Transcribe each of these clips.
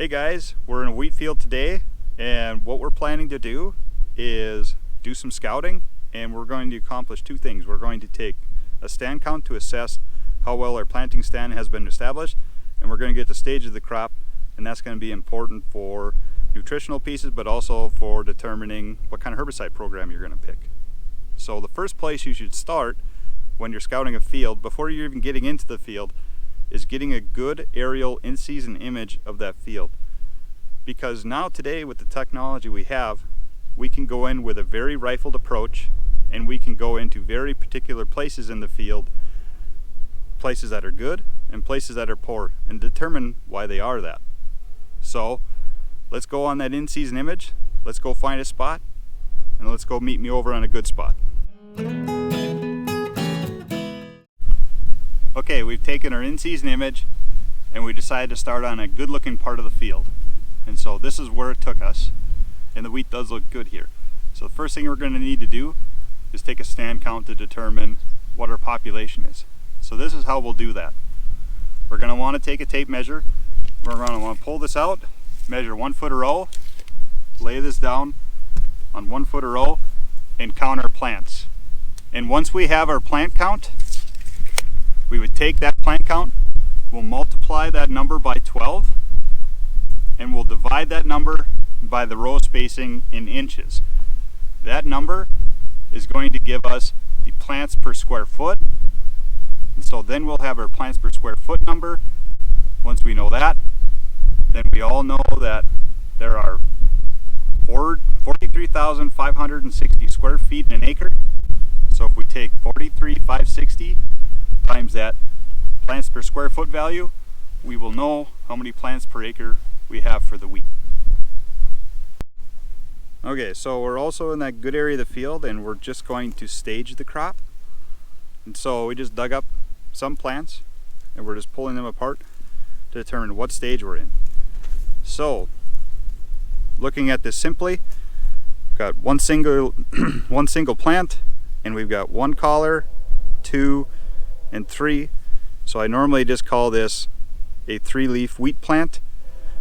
Hey guys, we're in a wheat field today, and what we're planning to do is do some scouting, and we're going to accomplish two things. We're going to take a stand count to assess how well our planting stand has been established, and we're going to get the stage of the crop, and that's going to be important for nutritional pieces, but also for determining what kind of herbicide program you're going to pick. So the first place you should start when you're scouting a field, before you're even getting into the field, is getting a good aerial in-season image of that field. Because now today, with the technology we have, we can go in with a very rifled approach, and we can go into very particular places in the field, places that are good and places that are poor, and determine why they are that. So let's go on that in-season image, let's go find a spot, and let's go meet me over on a good spot. Okay, we've taken our in-season image and we decided to start on a good looking part of the field. And so this is where it took us, and the wheat does look good here. So the first thing we're going to need to do is take a stand count to determine what our population is. So this is how we'll do that. We're going to want to take a tape measure. We're going to want to pull this out, measure 1 foot a row, lay this down on 1 foot a row, and count our plants. And once we have our plant count, we would take that plant count, we'll multiply that number by 12, and we'll divide that number by the row spacing in inches. That number is going to give us the plants per square foot, and so then we'll have our plants per square foot number. Once we know that, then we all know that there are 43,560 square feet in an acre. So if we take 43,560 times that plants per square foot value, we will know how many plants per acre we have for the wheat. Okay, so we're also in that good area of the field, and we're just going to stage the crop. And so we just dug up some plants and we're just pulling them apart to determine what stage we're in. So looking at this simply, we've got one single plant, and we've got 1 collar, 2, and 3. So I normally just call this a 3-leaf wheat plant,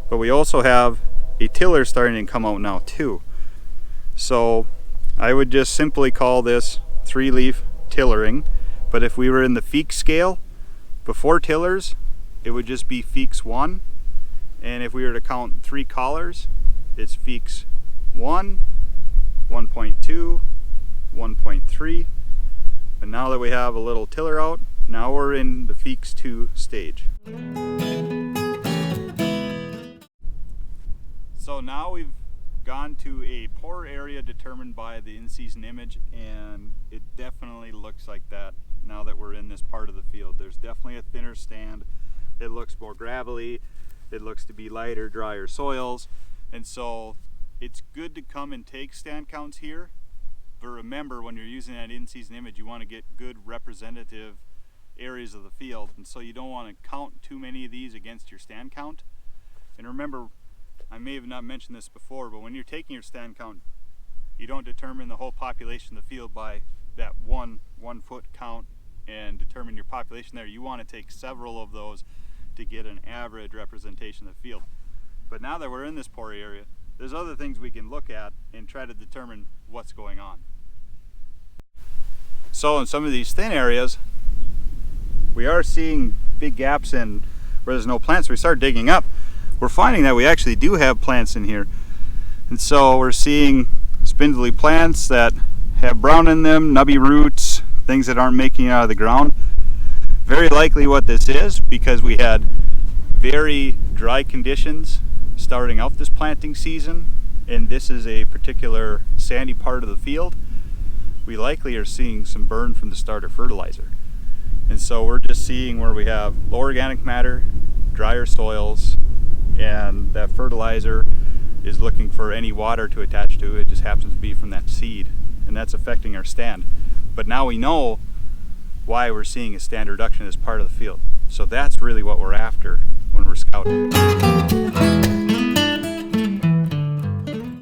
but we also have a tiller starting to come out now too. So I would just simply call this 3-leaf tillering, but if we were in the feek scale before tillers, it would just be feeks 1, and if we were to count 3 collars, it's feeks 1, 1.2, 1.3. But now that we have a little tiller out, now we're in the feeks 2 stage. So now we've gone to a poor area determined by the in-season image, and it definitely looks like that now that we're in this part of the field. There's definitely a thinner stand. It looks more gravelly. It looks to be lighter, drier soils. And so it's good to come and take stand counts here. But remember, when you're using that in-season image, you want to get good representative areas of the field, and so you don't want to count too many of these against your stand count. And remember, I may have not mentioned this before, but when you're taking your stand count, you don't determine the whole population of the field by that one foot count and determine your population there. You want to take several of those to get an average representation of the field. But now that we're in this poor area, there's other things we can look at and try to determine what's going on. So in some of these thin areas, we are seeing big gaps in where there's no plants. We start digging up. We're finding that we actually do have plants in here. And so we're seeing spindly plants that have brown in them, nubby roots, things that aren't making it out of the ground. Very likely what this is, because we had very dry conditions starting out this planting season, and this is a particular sandy part of the field. We likely are seeing some burn from the starter fertilizer. And so we're just seeing where we have low organic matter, drier soils, and that fertilizer is looking for any water to attach to. It just happens to be from that seed, and that's affecting our stand. But now we know why we're seeing a stand reduction as part of the field. So that's really what we're after when we're scouting.